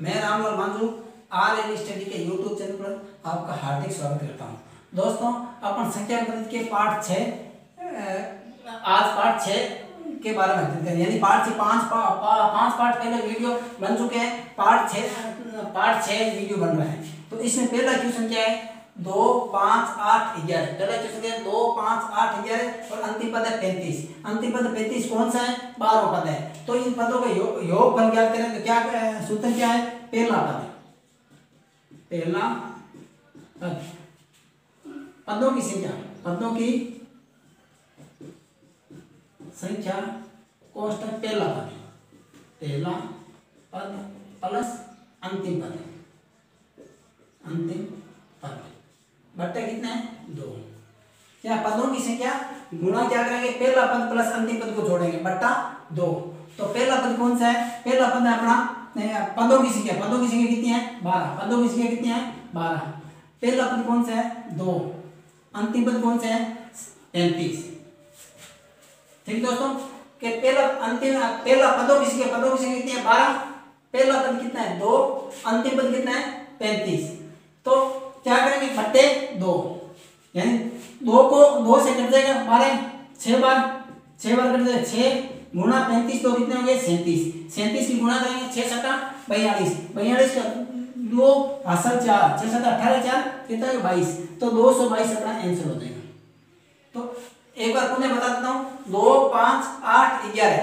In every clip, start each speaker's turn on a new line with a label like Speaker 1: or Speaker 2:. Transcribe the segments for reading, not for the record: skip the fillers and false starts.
Speaker 1: मैं Ramlal मांझू RL study के YouTube channel पर आपका हार्दिक स्वागत करता हूं। दोस्तों, अपन संख्या गणित के पाठ 6 आज पाठ 6 के बारे में चर्चा करेंगे। यानी पाठ 6 पांच पाठ पहले वीडियो बन चुके हैं, पाठ 6 वीडियो बन रहे हैं। तो इसमें पहला क्वेश्चन क्या है? 2, 5, 8, 11। पहला क्वेश्चन क्या है? 2, 5, 8, 11 और अंतिम पद है 35। अंतिम पद 35 कौन सा है? 12वां पद है। तो इन पदों का योगफल ज्ञात करें तो क्या सूत्र क्या है? पहला पद पदों की संख्या कोष्टक पहला पद प्लस अंतिम पद बट्टे कितने हैं? 2। क्या पदों की संख्या गुणा क्या करेंगे? पहला पद प्लस अंतिम पद को जोड़ेंगे, बट्टा 2। तो पहला पद कौन सा है? पहला पद है अपना पदों की संख्या कितनी है? 12। पदों की संख्या कितनी है? 12। पहला पद कौन सा है? 2। अंतिम पद कौन सा है? 35। ठीक दोस्तों, कि पहला पदों की संख्या कितनी है? 12। पहला पद कितना है? 2। अंतिम पद कितना है? 35। तो क्या करेंगे? बट्टे 2, यानी 2 को 2 से कट जाएगा 12 6 बार कट जाएगा। 6 गुणा 35 तो कितने होंगे? 37 की गुणा करेंगे। 6 7 42 का 2 हासिल 4 6 7 18 4 कितना है? 22। तो 222 अपना आंसर हो जाएगा। तो एक बार पुनः बता देता हूँ। 2, 5, 8, 11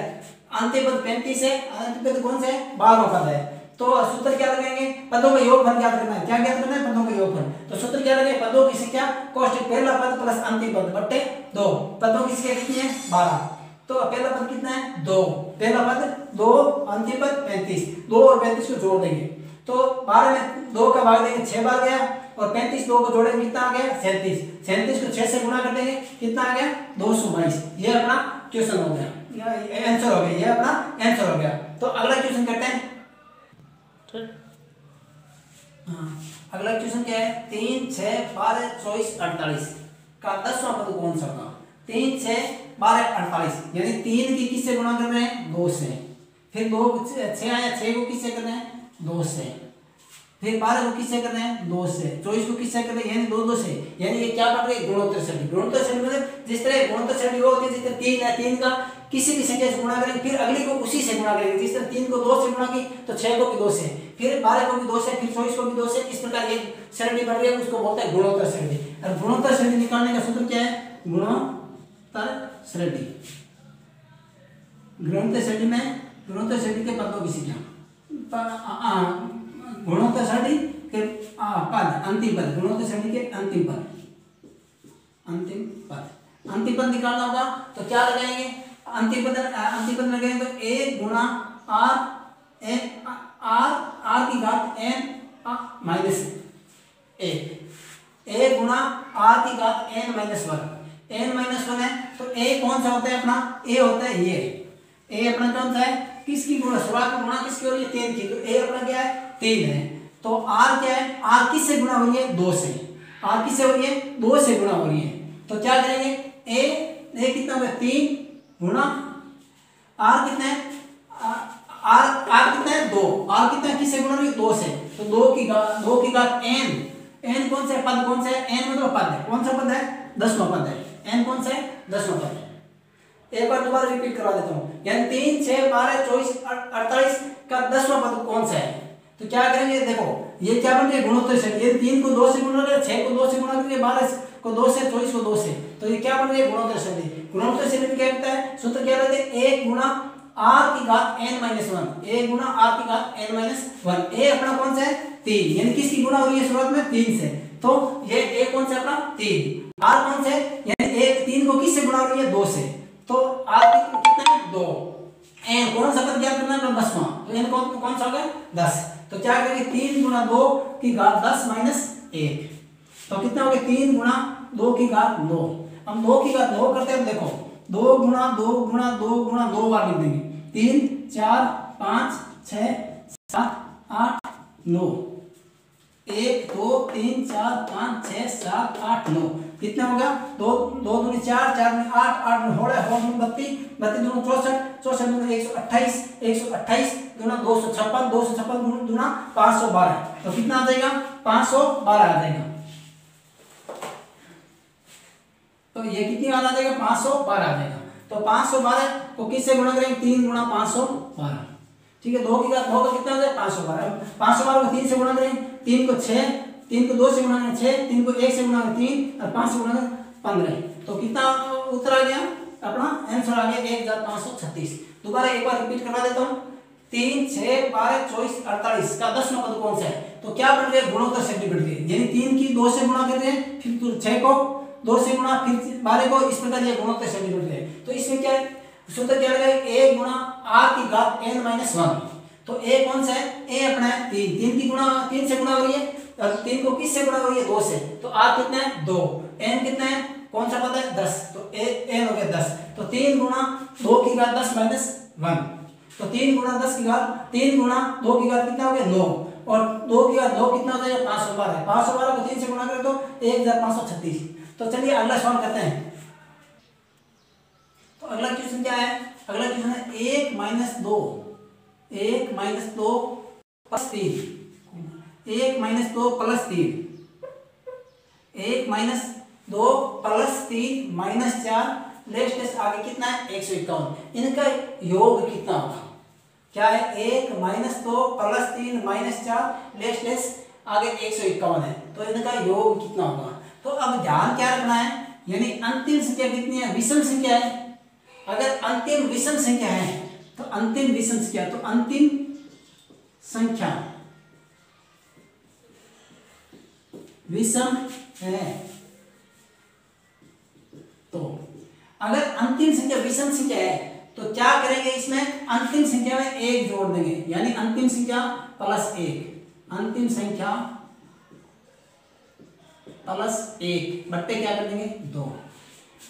Speaker 1: अंतिम पद 35 है। अंतिम पद कौन सा है? 12वां पद है। तो सूत्र क्या लगाएंगे? पदों का योगफल ज्ञात करना है। क्या ज्ञात करना है? पदों का योगफल। तो सूत्र क्या लगेगा? पदों की संख्या कोष्टक पहला पद प्लस अंतिम पद बट्टे 2। पदों की संख्या कितनी है? 12। तो पहला पद कितना है? 2। पहला पद 2, अंतिम पद 35। 2 और 35 को जोड़ देंगे तो 12 में 2 का भाग देंगे, 6 बार गया, और 35 2 को जोड़ेंगे कितना आ गया? 37 को 6 से गुणा कर देंगे, कितना आ गया? 222। ये अपना क्वेश्चन हो गया, आंसर हो गया। ये अपना आंसर हो गया। तो अगला क्वेश्चन करते हैं। अगला क्वेश्चन क्या है? 3, 6, 12, 24, 48 का 10वां पद कौन सा होगा? 3, 6, 12, 48 यानी 3 की किससे गुणा कर रहे हैं? 2 से। फिर 2 6 आया, 6 को किससे कर रहे हैं? 2 से। फिर 12 को किससे कर रहे हैं? 2 से। 24 को किससे कर रहे हैं? यानी 2 से। यानी ये क्या कर रहे हैं? गुणोत्तर श्रेणी मतलब जिस तरह गुणोत्तर श्रेणी वो होती है, जिस तरह 3 है, 3 का किसी भी संख्या से गुणा करेंगे, फिर अगली को उसी से गुणा करेंगे। जिस तरह 3 को 2 से गुणा की तो 6 को भी 2 से, फिर 12 को भी 2 से, फिर 24 को भी 2 से। इस प्रकार ये श्रेणी बन रही है, उसको बोलते हैं गुणोत्तर श्रेणी। और गुणोत्तर श्रेणी निकालने का सूत्र क्या है? गुणोत्तर श्रेणी के पदों की संख्या गुणोत्तर श्रेणी के पद अंतिम पद गुणोत्तर श्रेणी के अंतिम पद निकालना होगा। तो क्या लगाएंगे? अंतिम पद लगाएंगे तो a गुणा r की घात n माइनस 1। a गुणा r की घात n माइनस 1 है। तो a कौन सा होता है? अपना a होता है ये। a अपना कौन सा है? किसकी गुणा? शुरुआत में गुणा किसकी हो रही है? 3 की। तो a अपना क्या है? 3 है। तो r क्या है? r किससे गुणा हो रही है? 2 से। r किससे हो रही है? 2 से गुणा हो रही है। तो क्या करेंगे? a कितना होगा? 3 गुणा r कितना है? r कितना है? 2। r कितना है? किससे गुणा हो रही है? 2 से। तो 2 की घात n कौन सा है? पद कौन सा है? n मतलब पद है। कौन सा पद है? 10वां पद है। n कौन सा है? 10वां पद है। एक बार दोबारा रिपीट करवा देता हूँ। यानी 3, 6, 12, 24, 48 का 10वां पद कौन सा है? तो क्या करेंगे? देखो ये क्या बन गया? गुणोत्तर श्रेणी। ये 3 को 2 से गुणा करें, 6 को 2 से गुणा करेंगे, 12 को 2 से, 24 को 2 से। तो ये क्या बन गया? गुणोत्तर श्रेणी। गुणोत्तर श्रेणी क्या कहता है? सूत्र क्या रहता है? 1 गुणा r की घात n माइनस 1। 1 गुणा r की घात n माइनस 1। a अपना कौन सा है? 3। यानी किसकी गुणा हो रही है शुरुआत में? 3 से। तो ये a कौन सा अपना? 3। r कौन सा है? यानी 3 को किससे गुणा हो रही है? 2 से। तो r कितना है? 2। n कौन सा पद ज्ञात करना है? 10वां। तो n कौन सा होगा? 10। तो क्या करेंगे? 3 गुणा 2 की घात 10 माइनस 1। तो कितना हो गया? 3 गुणा 2 की घात 9। हम 2 की घात 9 करते हैं। देखो 2 गुणा 2 गुणा 2 गुणा 2 बार लिख देंगे। 3, 4, 5, 6, 7, 8, 9। 1 2 3 4 5 6 7 8 9 कितना हो गया? 2 2 दूनी 4 4 दूनी 8 8 दूनी 16 16 32 32 दूनी 64 64 दूनी 128 128 दूना 256 256 दूना कितना 512, तो कितना आ जाएगा 512 आ जाएगा। तो ये कितनी बार आ जाएगा 512 आ जाएगा। तो 512 को किससे गुणा करेंगे 3 गुणा 512, ठीक है। 2 की घात 2 का कितना हो जाएगा 512, 512 को 3 से गुणा करेंगे, 3 को 6, 3 को 2 से गुणा करें 6, 3 को 1 से गुणा करें 3 और 5 से गुणा करें 15, तो कितना उत्तर आ गया अपना आंसर आ गया 1536। दोबारा एक बार रिपीट करवा देता हूँ, 3 6 12 24 48 का 10वां पद कौन सा है, तो क्या बन गया गुणोत्तर से बढ़ गए, यानी 3 की 2 से गुणा कर रहे हैं, फिर 6 को 2 से गुणा, फिर 12 को, इस प्रकार ये गुणोत्तर से बढ़ गए। तो इसमें क्या है सूत्र क्या लगेगा 1 गुणा r की घात n माइनस 1, तो a कौन सा है a अपना है 3, 3 की गुणा 3 से गुणा हो रही है और 3 को किस से गुणा हो रही है 2 से, तो r कितना है 2, n कितना है कौन सा पद है 10, तो n हो गया 10, तो 3 गुणा 2 की घात 10 माइनस 1, तो 3 गुणा 10 की घात 3 गुणा 2 की घात कितना हो गया 9, और 2 की घात 2 कितना हो जाएगा 512, 512 को 3 से गुणा करें तो 1536। तो चलिए अगला सवाल करते हैं। तो अगला क्वेश्चन क्या है, अगला क्वेश्चन है 1 minus 2 plus 3, 1 minus 2 plus 3, 1 minus 2 plus 3 minus 4, less आगे कितना है 151, इनका योग कितना होगा, क्या है 1 माइनस 2 प्लस 3 माइनस 4 लेस आगे 151 है, तो इनका योग कितना होगा। तो अब ध्यान क्या रखना है, यानी अंतिम संख्या कितनी है विषम संख्या है, अगर अंतिम विषम संख्या है तो अंतिम विषम संख्या, तो अंतिम संख्या विषम है, तो अगर अंतिम संख्या विषम संख्या है तो क्या करेंगे इसमें अंतिम संख्या में 1 जोड़ देंगे, यानी अंतिम संख्या प्लस 1, अंतिम संख्या प्लस 1 बट्टे क्या कर देंगे 2।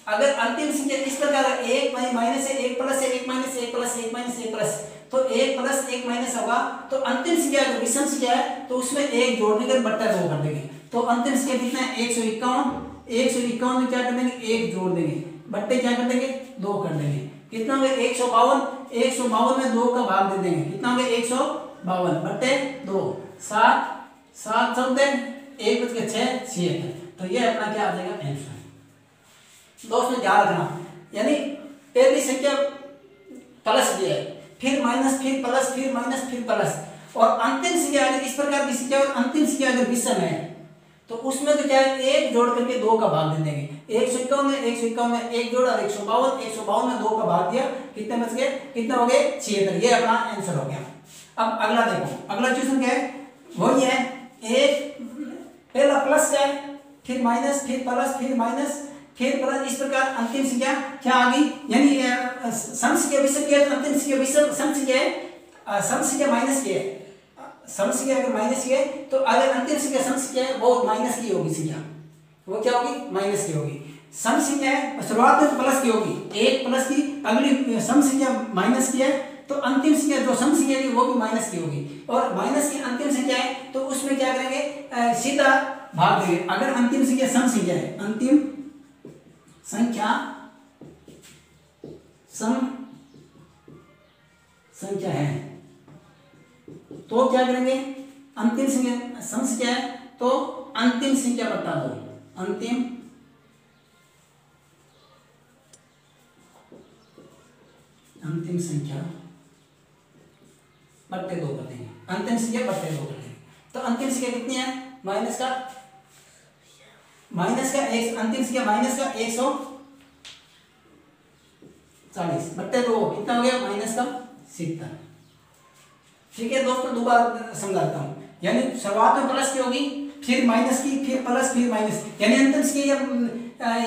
Speaker 1: अगर अंतिम संख्या इस प्रकार है 1 माइनस है 1 प्लस है 1 माइनस 1 प्लस 1 माइनस 1 प्लस, तो 1 प्लस 1 माइनस होगा, तो अंतिम संख्या अगर विषम संख्या है तो उसमें 1 जोड़ने के बट्टा 2 कर देंगे, तो अंतिम संख्या कितना है 151 में क्या कर देंगे 1 जोड़ देंगे, बट्टे क्या कर देंगे 2 कर देंगे, कितना हो गया 152 में 2 का भाग दे देंगे, कितना हो गया 152 बट्टे 2, 7 चलते 1 बच गया 6, तो ये अपना क्या आ जाएगा आंसर। दोस्तों ध्यान रखना, यानी पहली संख्या प्लस दिया है, फिर माइनस, फिर प्लस, फिर माइनस, फिर प्लस, और अंतिम संख्या अगर इस प्रकार की संख्या और अंतिम संख्या अगर विषम है तो उसमें तो क्या है 1 जोड़ करके 2 का भाग दे देंगे, 151 में 1 जोड़ा, 152 में 2 का भाग दिया, कितने बच गए, कितना हो गए 76, ये अपना आंसर हो गया। अब अगला देखो, अगला क्वेश्चन क्या है वही है, एक पहला प्लस क्या है, फिर माइनस, फिर प्लस, फिर माइनस, फिर प्लस, इस प्रकार अंतिम संख्या क्या आ गई, यानी सम संख्या विषम की है तो अंतिम संख्या विषम, सम संख्या है सम संख्या माइनस की है, सम संख्या अगर माइनस की है तो अगर अंतिम संख्या सम संख्या है वो माइनस की होगी संख्या, वो क्या होगी माइनस की होगी। सम संख्या है शुरुआत में तो प्लस की होगी, 1 प्लस की, अगली सम संख्या माइनस की है तो अंतिम संख्या जो सम संख्या है वो भी माइनस की होगी, और माइनस की अंतिम संख्या है तो उसमें क्या करेंगे सीधा भाग देंगे। अगर अंतिम संख्या सम संख्या है, अंतिम संख्या सम संख्या है तो क्या करेंगे, अंतिम संख्या सम संख्या है तो अंतिम संख्या बटा 2, अंतिम संख्या बट्टे 2 कर देंगे, अंतिम संख्या बट्टे 2 कर देंगे, तो अंतिम संख्या कितनी है माइनस का एक, अंतिम संख्या माइनस का 140 बट्टे 2 कितना हो गया माइनस का 70। ठीक है दोस्तों दोबारा समझाता हूँ, यानी शुरुआत में प्लस की होगी, फिर माइनस की, फिर प्लस, फिर माइनस, यानी अंतिम संख्या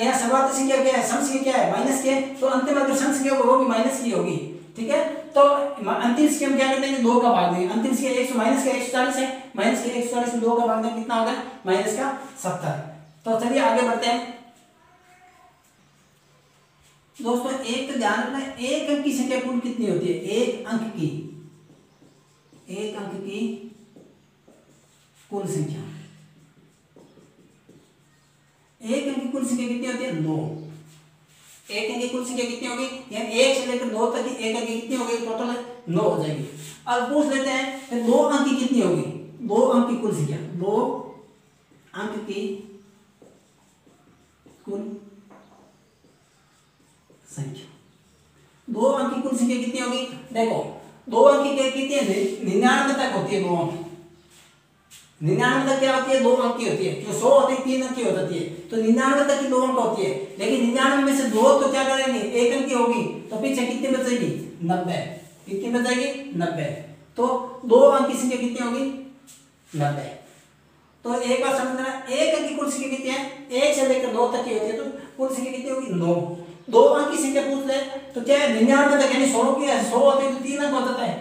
Speaker 1: या शुरुआत संख्या क्या है, सम संख्या क्या है माइनस के, तो अंतिम अगर सम संख्या वो भी माइनस की होगी। ठीक है, तो अंतिम संख्या में क्या कर देंगे 2 का भाग देंगे, अंतिम संख्या 100 माइनस का 140 है, माइनस के 140 में 2 का भाग देंगे, कितना होगा माइनस का 70। तो चलिए आगे बढ़ते हैं दोस्तों। एक तो ध्यान रखना, एक अंक की संख्या कुल कितनी होती है, एक अंक की कुल संख्या, एक अंक की कुल संख्या कितनी होती है 9, एक अंक की कुल संख्या कितनी होगी, यानी 1 से लेकर 9 तक की एक अंक की कितनी होगी टोटल 9 हो जाएगी। अब पूछ लेते हैं कि 2 अंक की कितनी होगी, 2 अंक की कुल संख्या, 2 अंक की कुल संख्या, 2 अंक की कुल संख्या कितनी होगी। देखो 2 अंक की कितनी है, 99 तक होती है 2 अंक, 99 तक क्या होती है, 2 अंक की होती है। जो 100 होती है 3 अंक की हो जाती है, तो 99 तक की 2 अंक होती है। लेकिन 99 में से 2 तो क्या करेंगे, 1 अंक की होगी, तो पीछे कितनी बचेगी, 90। कितनी बचेगी, 90। तो 2 अंक की संख्या कितनी होगी, 90। तो एक बार समझना, 1 अंक की कुल संख्या कितनी है, 1 से लेकर 9 तक की होती है, तो कुल संख्या कितनी होगी, 9। 2 अंक की संख्या पूछ ले तो क्या है, 99 तक, यानी 100 की है, 100 होते हैं तो 3 अंक हो जाता है,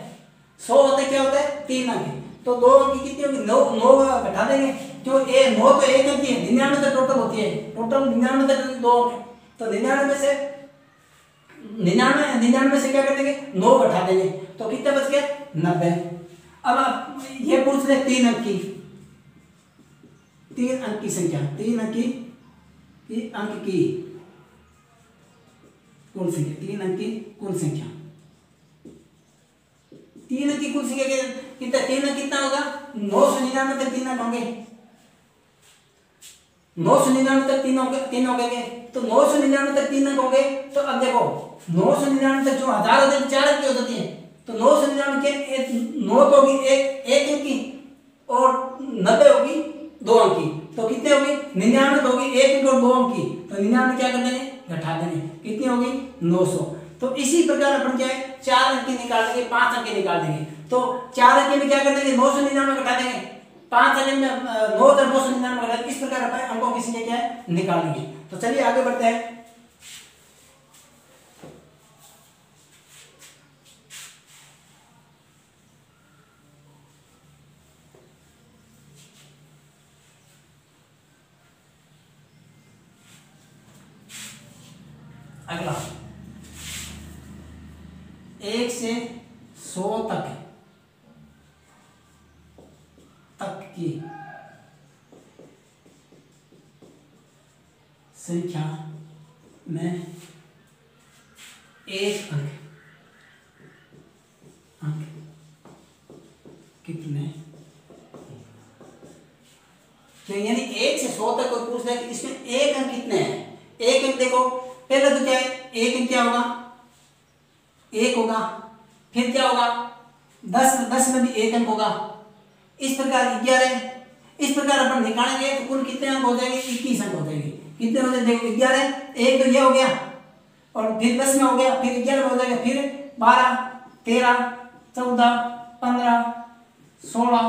Speaker 1: 100 होते क्या होता है, 3 अंक। तो 2 अंक की कितनी होगी, 9 बैठा देंगे, जो 9 तो 1 अंक की है, 99 तक टोटल होती है, टोटल 99 तक 2 अंक है। तो 99 में से 99 से क्या कर देंगे, 9 बैठा देंगे, तो कितने बच गए, 90। अब आप ये पूछ ले 3 अंक की, 3 अंक की संख्या, 3 अंक की कुल संख्या, 3 अंक की कुल संख्या, 3 अंक की कुल संख्या कितना, 3 अंक कितना होगा, 999 तक 3 अंक होंगे, 999 तक 3 हो गए, तो 999 तक 3 अंक हो गए। तो अब देखो 999 तक जो 1000 होते हैं 4 अंक की हो जाती है, तो 999 के 9 तो होगी 1 अंक की और 90 होगी 2 अंक की, तो कितने होगी, 99 तो होगी 1 अंक और 2 अंक की, तो 99 क्या कर देंगे, घटा देंगे, कितनी होगी, 900। तो इसी प्रकार अपन क्या है, 4 अंक की निकाल देंगे, 5 अंक की निकाल देंगे। तो 4 अंक में क्या कर देंगे, 999 घटा देंगे, 5 अंक में 9,999 घटा देंगे। इस प्रकार अपन अंकों की संख्या क्या है, निकालेंगे। तो चलिए आगे बढ़ते हैं। अगला 1 से 100 तक की संख्या में एक अंक कितने, तो यानी 1 से 100 तक कोई पूछ रहा है कि इसमें एक अंक कितने हैं। एक अंक देखो, पहले तो क्या है, एक अंक क्या होगा, 1 होगा, फिर क्या होगा 10 में भी 1 अंक होगा, इस प्रकार 11, इस प्रकार अपन निकालेंगे तो कुल कितने अंक हो जाएंगे, 21 अंक हो जाएंगे। कितने हो जाएंगे, देखो 11, एक तो ये हो गया और फिर 10 में हो गया, फिर 11 में हो जाएगा, फिर 12, 13, 14, 15, 16,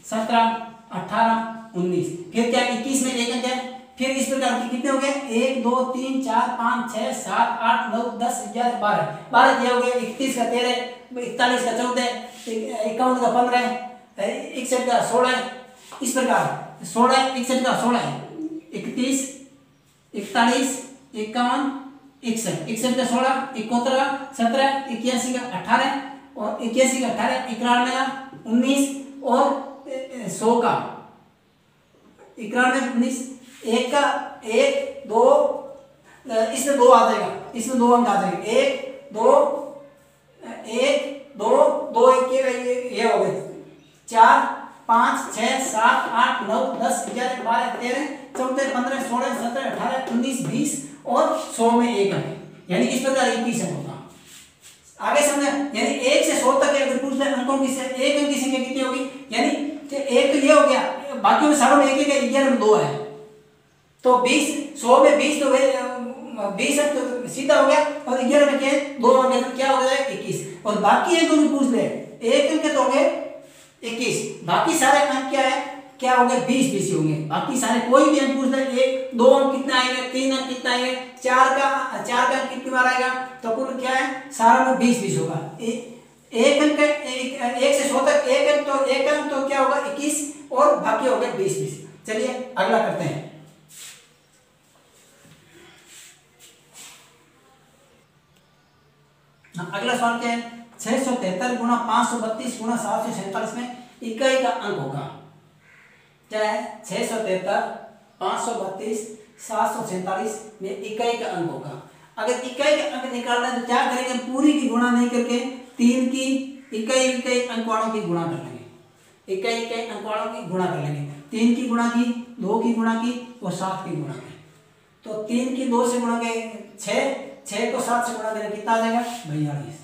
Speaker 1: 17, 18, 19, फिर क्या 21 में 1 अंक है। फिर इस प्रकार के कितने हो गए, 1 2 3 4 5 6 7 8 9 10 11 12 क्या हो गए, 31 का 13, 41 का 14, 51 का 15, 61 का 16, इस प्रकार 16, 61 का 16, 31, 41, 51, 61, 61 का 16, 71, 17, 81 का 18 और 81 का 18, 91 का 19 और 100 का 91, 19, 1 का 1 2, इसमें 2 आ जाएगा, इसमें 2 अंक आ जाएंगे, 1 2 1 2 2 ये हो गए 4 5 6 7 8 9 10 11 12 13 14 15 16 17 18 19 20 और 100 में 1 अंक, यानी इस प्रकार 21 अंक होगा। आगे समझे, यानी 1 से 100 तक अगर पूछ ले अंकों की से 1 अंक की संख्या कितनी होगी, यानी एक तो ये हो गया, बाकी में सारों में 1 1 11 में 2 है, तो 20 100 में 20 तो 20 अंक तो सीधा हो गया और 11 में क्या 2 अंक, तो क्या हो गया 21। और बाकी अंकों की पूछ ले, 1 अंक तो हो गए 21, बाकी सारे अंक क्या है, क्या हो गए 20 20 होंगे। बाकी सारे कोई भी अंक पूछ ले, 1 2 अंक कितना आएगा, 3 अंक कितना आएगा, 4 का अंक कितनी बार आएगा, तो कुल क्या है सारा में 20 20 होगा। एक अंक 1 से 100 तक एक अंक तो क्या होगा 21 और बाकी हो गए 20 20। चलिए अगला करते हैं। अगला सवाल क्या है, 673 गुणा 532 गुणा 747 में इकाई का अंक होगा। क्या है, 673 532 747 में इकाई का अंक होगा। अगर इकाई का अंक निकालना है तो क्या करेंगे, पूरी की गुणा नहीं करके 3 की इकाई इकाई अंकवाणों की गुणा कर लेंगे, इकाई इकाई अंकवाणों की गुणा कर लेंगे। 3 की गुणा की, 2 की गुणा की और 7 की गुणा की। तो 3 की 2 से गुणा के 6, 6 को 7 से गुणा करें कितना आ जाएगा 42।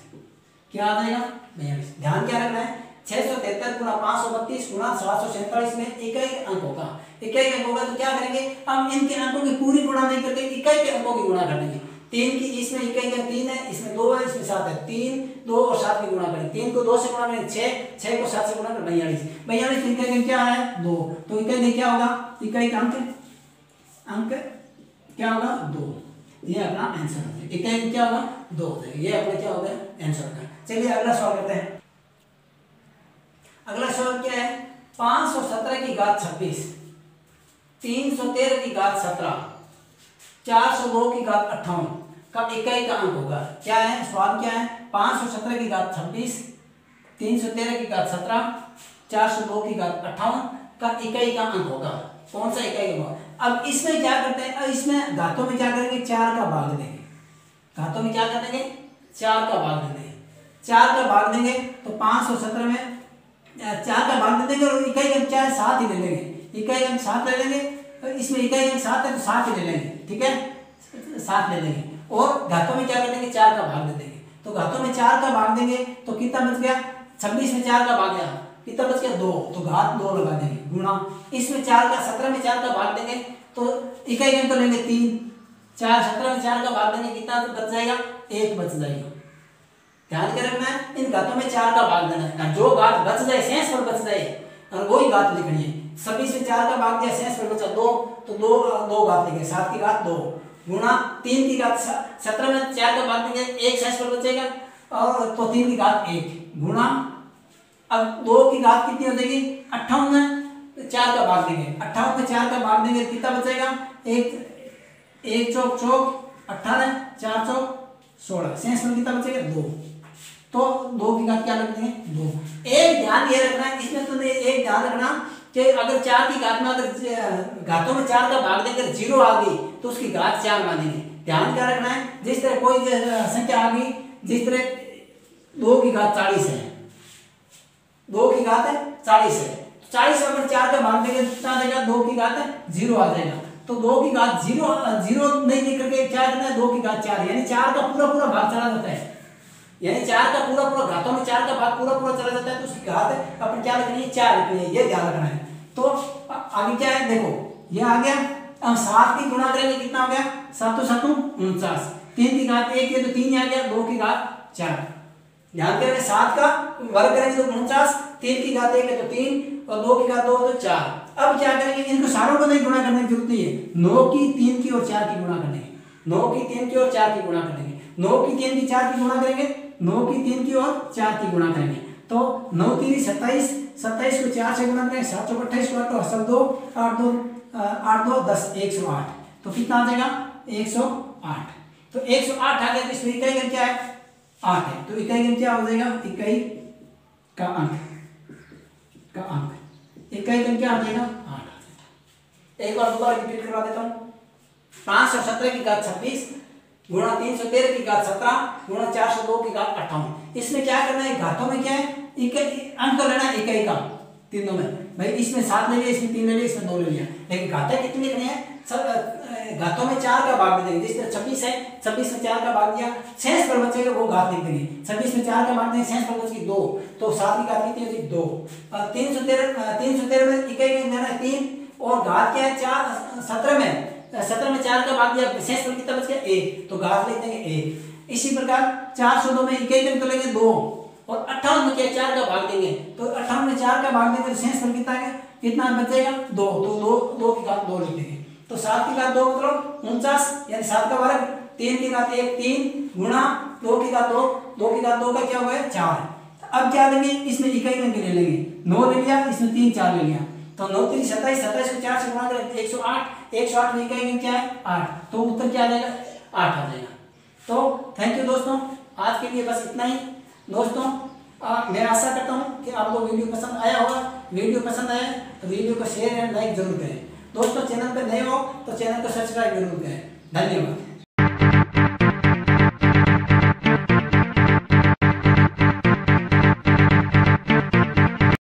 Speaker 1: क्या आ जाएगा 42। ध्यान क्या रखना है 673 गुणा 532 गुणा 747 में इकाई अंक होगा, इकाई अंक होगा तो क्या करेंगे हम इनके अंकों की पूरी गुणा नहीं करके इकाई के अंकों की गुणा कर देंगे। 3 की इसमें इकाई का 3 है, इसमें 2 है, इसमें 7 है, 3 2 और 7 की गुणा करें। 3 को 2 से गुणा करें 6, 6 को 7 से गुणा करें 42, 42 तो इकाई क्या है 2, तो इकाई क्या होगा इकाई का अंक क्या होगा 2। ये अपना आंसर हो जाएगा, इकाई क्या होगा 2 हो जाएगा। ये अपना क्या होगा आंसर का। चलिए अगला सवाल करते हैं। अगला सवाल क्या है 517 की घात 26, 313 की घात 17, 402 की घात 58 का इकाई का अंक होगा। क्या है सवाल क्या है 517 की घात 26, 313 की घात 17, 402 की घात 58 का इकाई का अंक होगा। कौन सा इकाई होगा। अब इसमें क्या करते हैं, अब इसमें घातों में क्या करेंगे 4 का भाग देंगे, घातों में क्या कर देंगे 4 का भाग दे देंगे, 4 का भाग देंगे तो 517 में 4 का भाग दे देंगे और इकाई अंक क्या है 7 ही ले लेंगे, इकाई अंक 7 ले लेंगे, इसमें इकाई अंक 7 है तो 7 ही ले लेंगे, ठीक है 7 ले लेंगे और घातों में क्या कर देंगे 4 का भाग दे देंगे। तो घातों में 4 का भाग देंगे तो कितना बच गया 26 में 4 का भाग गया कितना बच गया 2, तो घात 2 लगा देंगे गुणा इसमें 4 का 17 में 4 का भाग देंगे तो इकाई अंक तो लेंगे 3, 4 17 में 4 का भाग देंगे कितना बच जाएगा 1 बच जाएगा। ध्यान के रखना है इन घातों में 4 का भाग देना है, जो घात बच जाए शेष पर बच जाए और वही घात लिखनी है। 26 में 4 का भाग दिया शेष पर बचा 2, तो 2 घात लिखेंगे 7 की घात 2 गुणा 3 की घात 17 में 4 का भाग देंगे 1 शेष पर बचेगा और तो 3 की घात 1 गुणा अब 2 की घात कितनी हो जाएगी 58 में 4 का भाग देंगे, 58 में 4 का भाग देंगे कितना बचेगा 1 चौक चौक 18, 4 चौक 16 शेष में कितना बचेगा 2, तो 2 की घात क्या रख देंगे 2। एक ध्यान ये रखना है इसमें तुमने एक ध्यान रखना कि अगर 4 की घात में अगर घातों में 4 का भाग देकर 0 आ गई तो उसकी घात 4 मानेंगे। ध्यान क्या रखना है जिस तरह कोई संख्या आ गई जिस तरह 2 की घात 40 है, 2 की घात 40 है, 40 अगर 4 का भाग देंगे कितना आ जाएगा 2 की घात 0 आ जाएगा। तो 2 की घात 0 नहीं लिख करके क्या करना है 2 की घात 4 यानी 4 का पूरा पूरा भाग चला जाता है, यानी 4 का पूरा पूरा घातों में 4 का भाग पूरा पूरा चला जाता है तो उसकी घात अपन क्या लिखनी है 4 लिखनी है, ये ध्यान रखना है। तो आगे क्या है देखो ये आ गया, अब 7 की गुणा करेंगे कितना हो गया 7 7 49, 3 की घात 1 है तो 3 आ गया, 2 की घात 4। ध्यान करेंगे 7 का वर्ग करेंगे तो 49, 3 की घात 1 है तो 3 और 2 की घात 2 तो 4। अब क्या करेंगे इनको सारों को नहीं गुणा करने की जरूरत नहीं है, 9 की 3 की और 4 की गुणा कर देंगे, 9 की 3 की और 4 की गुणा कर देंगे, 9 की 3 की 4 की गुणा करेंगे, 9 की 3 की और 4 की गुणा करेंगे तो 9 3 27, 27 को 4 से गुणा करेंगे 7 चौक 28 को 8 तो सब 2 8 2 8 2 10 108 तो कितना आ जाएगा 108। तो 108 आ गया तो इसमें इकाई अंक क्या है 8 है, तो इकाई अंक क्या हो जाएगा इकाई का अंक इकाई अंक क्या आ जाएगा 8 आ जाएगा। एक बार दोबारा रिपीट करवा देता हूँ 517 की घात 26 गुणा 313 की घात 17 गुणा 402 की घात 58। इसमें क्या करना है घातों में क्या है अंक तो लेना है इकाई का तीनों में, भाई इसमें 7 ले लिया इसमें 3 ले लिया इसमें 2 ले लिया, लेकिन घातें कितनी लिखनी है सब घातों में 4 का भाग दे देंगे। जिस तरह 26 है 26 में 4 का भाग दिया शेष पर बचेगा वो घात लिख देंगे, 26 में 4 का भाग देंगे शेष पर बचेगी 2 तो 7 की घात कितनी होगी 2। 313 में इकाई का लेना है 3 और घात क्या है 4 17 में 4 का भाग दिया शेष पर कितना बच गया 1 तो घात लिख देंगे 1। इसी प्रकार 402 में इकाई का तो लेंगे 2 और 58 में क्या 4 का भाग देंगे तो 58 में 4 का भाग देंगे तो शेष पर कितना बचेगा 2 तो 2 की घात 2 लिख देंगे। तो 7 की घात 2 मतलब 49 यानी 7 का वर्ग 3 की घात 1 3 गुणा 2 की घात 2 2 की घात 2 का क्या हो गया 4। अब क्या लेंगे इसमें इकाई अंक ले लेंगे 9 ले लिया इसमें 3 4 ले लिया तो 9 3 27 27 को 4 से गुणा करें 108 108 में इकाई अंक क्या है 8 तो उत्तर क्या आ जाएगा 8 आ जाएगा। तो थैंक यू दोस्तों, आज के लिए बस इतना ही दोस्तों। मैं आशा करता हूँ कि आपको वीडियो पसंद आया होगा, वीडियो पसंद आया तो वीडियो को शेयर एंड लाइक जरूर करें दोस्तों। चैनल पर नए हो तो चैनल को सब्सक्राइब जरूर करें। धन्यवाद।